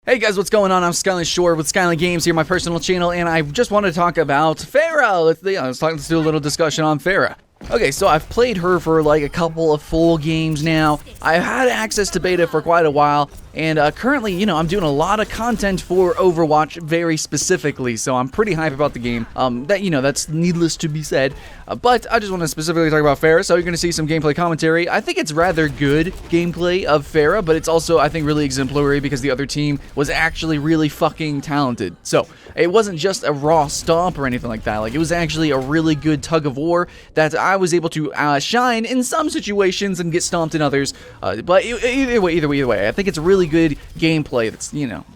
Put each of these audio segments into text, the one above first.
Hey guys, what's going on? I'm Skyline Shore with Skyline Games here, my personal channel, and I just want to talk about Pharah. Let's do a little discussion on Pharah. Okay, so I've played her for like a couple of full games now. I've had access to beta for quite a while, and currently, I'm doing a lot of content for Overwatch very specifically, so I'm pretty hype about the game. That's needless to be said, but I just want to specifically talk about Pharah, so you're going to see some gameplay commentary. I think it's rather good gameplay of Pharah, but it's also, I think, really exemplary because the other team was actually really fucking talented. So, it wasn't just a raw stomp or anything like that. Like, it was actually a really good tug of war that I was able to shine in some situations and get stomped in others. But either way, I think it's a really good gameplay that's,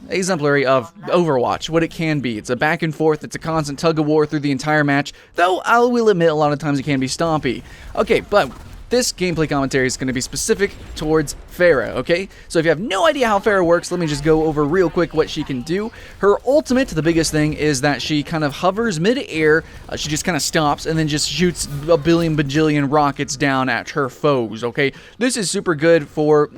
exemplary of Overwatch, what it can be. It's a back and forth, it's a constant tug of war through the entire match, though I will admit a lot of times it can be stompy. Okay, but this gameplay commentary is going to be specific towards Pharah, okay? So if you have no idea how Pharah works, let me just go over real quick what she can do. Her ultimate, the biggest thing, is that she kind of hovers mid-air, she just kind of stops, and then just shoots a billion bajillion rockets down at her foes, okay? This is super good for,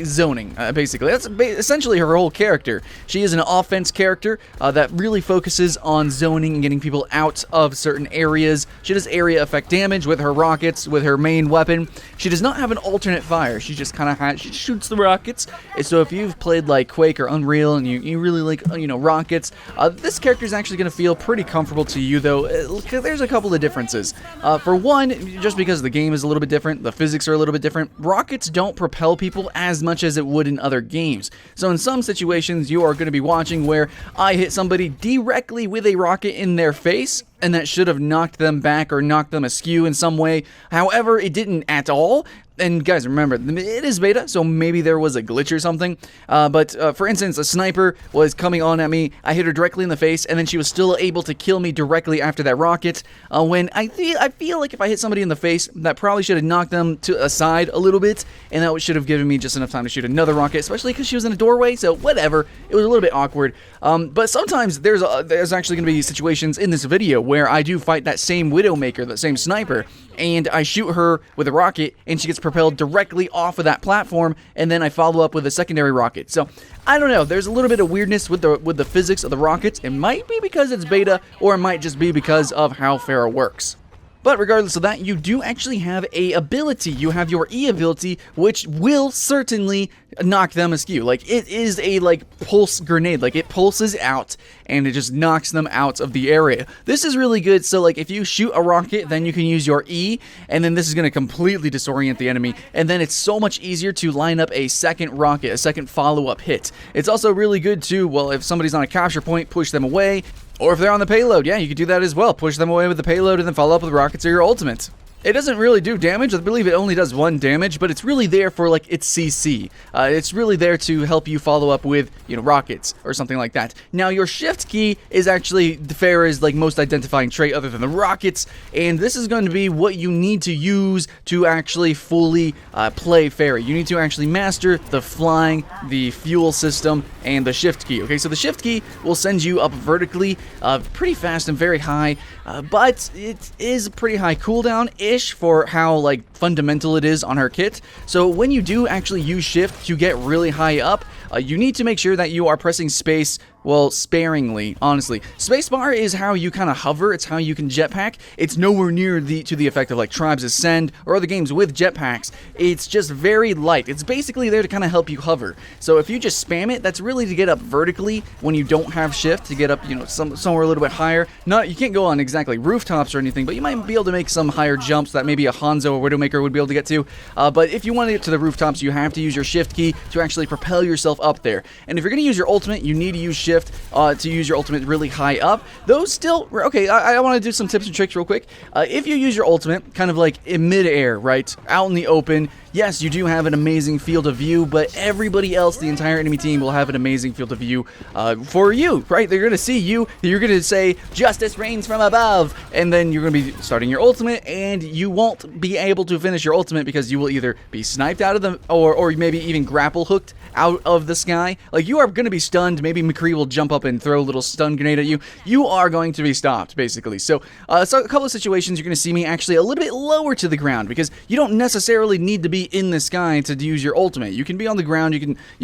zoning, basically. That's essentially her whole character. She is an offense character that really focuses on zoning and getting people out of certain areas. She does area effect damage with her rockets, with her main weapon. She does not have an alternate fire. She just kind of she shoots the rockets. And so if you've played like Quake or Unreal and you really like rockets, this character is actually going to feel pretty comfortable to you, though. There's a couple of differences. For one, just because the game is a little bit different, the physics are a little bit different, rockets don't propel people as much as it would in other games. So in some situations you are going to be watching where I hit somebody directly with a rocket in their face, and that should have knocked them back or knocked them askew in some way. However, it didn't at all. And guys, remember, it is beta, so maybe there was a glitch or something. But for instance, a sniper was coming on at me. I hit her directly in the face, and then she was still able to kill me directly after that rocket. When I feel like if I hit somebody in the face, that probably should have knocked them to a side a little bit, and that should have given me just enough time to shoot another rocket, especially because she was in a doorway. So whatever, it was a little bit awkward. But sometimes there's actually going to be situations in this video where I do fight that same Widowmaker, that same sniper, and I shoot her with a rocket, and she gets propelled directly off of that platform, and then I follow up with a secondary rocket. So I don't know, there's a little bit of weirdness with the physics of the rockets. It might be because it's beta, or it might just be because of how Pharah works. But regardless of that, you do actually have a ability. You have your E ability, which will certainly knock them askew. Like, it is a pulse grenade. Like, it pulses out and it just knocks them out of the area. This is really good. So if you shoot a rocket, then you can use your E, and then this is going to completely disorient the enemy, and then it's so much easier to line up a second rocket, a second follow-up hit. It's also really good to, well, if somebody's on a capture point, push them away. Or if they're on the payload, yeah, you could do that as well. Push them away with the payload and then follow up with rockets or your ultimate. It doesn't really do damage. I believe it only does 1 damage, but it's really there for its CC. It's really there to help you follow up with, rockets or something like that. Now, your shift key is actually Pharah's most identifying trait other than the rockets, and this is going to be what you need to use to actually fully play Pharah. You need to actually master the flying, the fuel system, and the shift key. Okay, so the shift key will send you up vertically pretty fast and very high, but it is pretty high cooldown-ish for how fundamental it is on her kit. So when you do actually use shift to get really high up, you need to make sure that you are pressing space, well, sparingly, honestly. Spacebar is how you kind of hover. It's how you can jetpack. It's nowhere near to the effect of Tribes Ascend or other games with jetpacks. It's just very light. It's basically there to kind of help you hover. So if you just spam it, that's really to get up vertically when you don't have shift, to get up, somewhere a little bit higher. You can't go on exactly rooftops or anything, but you might be able to make some higher jumps that maybe a Hanzo or Widowmaker would be able to get to. But if you want to get to the rooftops, you have to use your shift key to actually propel yourself up there. And if you're going to use your ultimate, you need to use shift to use your ultimate really high up. Those still, okay, I want to do some tips and tricks real quick. If you use your ultimate kind of in mid-air, right, out in the open, yes, you do have an amazing field of view, but everybody else, the entire enemy team, will have an amazing field of view for you, right? They're going to see you, you're going to say, "Justice reigns from above," and then you're going to be starting your ultimate, and you won't be able to to finish your ultimate because you will either be sniped out of the, or maybe even grapple hooked out of the sky. Like, you are going to be stunned. Maybe McCree will jump up and throw a little stun grenade at you. You are going to be stopped, basically. So a couple of situations you're going to see me actually a little bit lower to the ground, because you don't necessarily need to be in the sky to use your ultimate. You can be on the ground. You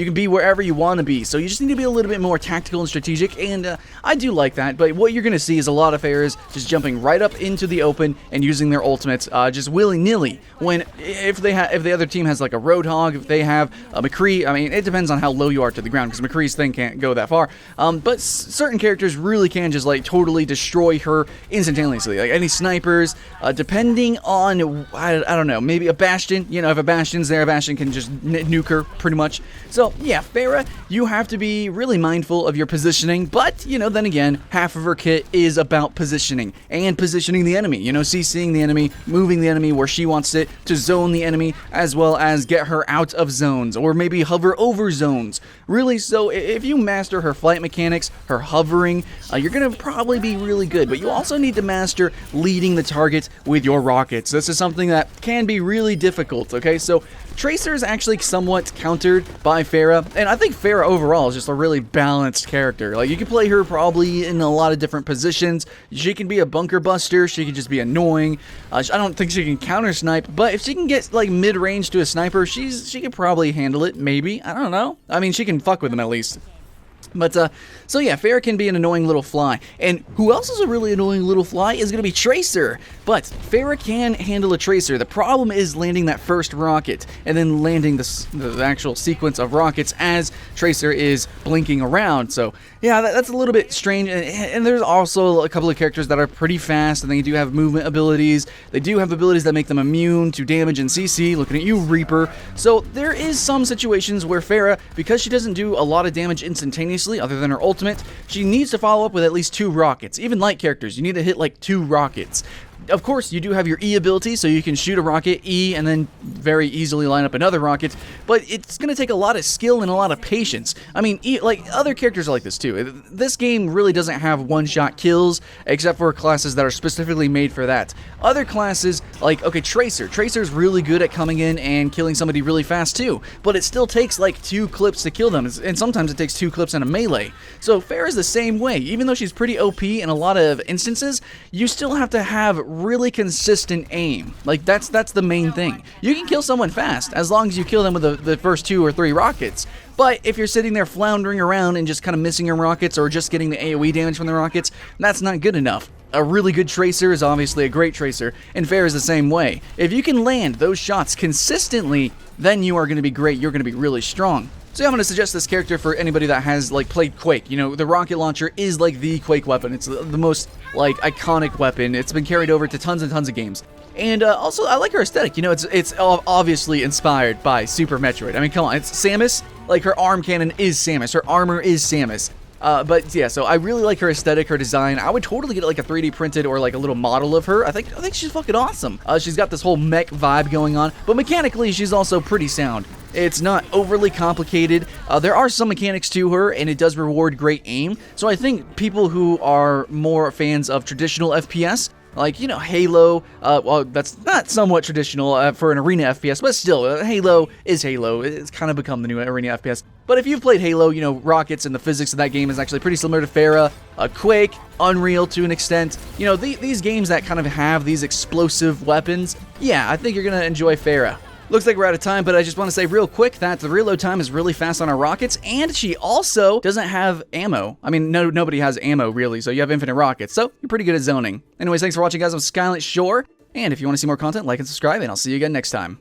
can be wherever you want to be. So you just need to be a little bit more tactical and strategic, and I do like that. But what you're going to see is a lot of Pharahs just jumping right up into the open and using their ultimates just willy-nilly. When if the other team has like a Roadhog, if they have a McCree, I mean, it depends on how low you are to the ground, because McCree's thing can't go that far. But certain characters really can just like totally destroy her instantaneously. Like any snipers, depending on, I don't know, maybe a Bastion. You know, if a Bastion's there, a Bastion can just nuke her pretty much. So yeah, Pharah, you have to be really mindful of your positioning, but you know, then again, half of her kit is about positioning and positioning the enemy. You know, CCing the enemy, moving the enemy where she wants it, to zone the enemy, as well as get her out of zones, or maybe hover over zones. Really, so if you master her flight mechanics, her hovering, you're gonna probably be really good. But you also need to master leading the target with your rockets. This is something that can be really difficult, okay? So Tracer is actually somewhat countered by Pharah, and I think Pharah overall is just a really balanced character. Like, you can play her probably in a lot of different positions. She can be a bunker buster, she can just be annoying. I don't think she can counter snipe, but if she can get like mid-range to a sniper, she can probably handle it, maybe. I don't know. I mean, she can fuck with them at least. But, so yeah, Pharah can be an annoying little fly. And who else is a really annoying little fly is going to be Tracer. But Pharah can handle a Tracer. The problem is landing that first rocket, and then landing the actual sequence of rockets as Tracer is blinking around. So, yeah, that's a little bit strange. And there's also a couple of characters that are pretty fast, and they do have movement abilities. They do have abilities that make them immune to damage and CC. Looking at you, Reaper. So, there is some situations where Pharah, because she doesn't do a lot of damage instantaneously, other than her ultimate, she needs to follow up with at least 2 rockets. Even light characters, you need to hit like 2 rockets. Of course, you do have your E ability, so you can shoot a rocket, E, and then very easily line up another rocket, but it's going to take a lot of skill and a lot of patience. I mean, like, other characters are like this too. This game really doesn't have one-shot kills, except for classes that are specifically made for that. Other classes, like, okay, Tracer's really good at coming in and killing somebody really fast too, but it still takes like 2 clips to kill them, and sometimes it takes 2 clips in a melee. So Pharah's the same way. Even though she's pretty OP in a lot of instances, you still have to have really consistent aim. Like, that's the main thing. You can kill someone fast as long as you kill them with the first 2 or 3 rockets. But if you're sitting there floundering around and just kind of missing your rockets, or just getting the AoE damage from the rockets, that's not good enough. A really good Tracer is obviously a great Tracer, and Pharah is the same way. If you can land those shots consistently, then you are going to be great. You're going to be really strong. So yeah, I'm going to suggest this character for anybody that has, like, played Quake. You know, the rocket launcher is, like, the Quake weapon. It's the most, like, iconic weapon. It's been carried over to tons and tons of games. And also, I like her aesthetic. You know, it's obviously inspired by Super Metroid. I mean, come on, it's Samus. Like, her arm cannon is Samus. Her armor is Samus. But yeah, so I really like her aesthetic, her design. I would totally get like a 3D printed or like a little model of her. I think she's fucking awesome. She's got this whole mech vibe going on, but mechanically she's also pretty sound. It's not overly complicated. There are some mechanics to her, and it does reward great aim. So I think people who are more fans of traditional FPS, like, you know, Halo, well, that's not somewhat traditional for an arena FPS, but still, Halo is Halo. It's kind of become the new arena FPS. But if you've played Halo, you know, rockets and the physics of that game is actually pretty similar to Pharah, Quake, Unreal to an extent. You know, these games that kind of have these explosive weapons, yeah, I think you're going to enjoy Pharah. Looks like we're out of time, but I just want to say real quick that the reload time is really fast on our rockets, and she also doesn't have ammo. I mean, nobody has ammo, really, so you have infinite rockets, so you're pretty good at zoning. Anyways, thanks for watching, guys. I'm Skylight Shore, and if you want to see more content, like and subscribe, and I'll see you again next time.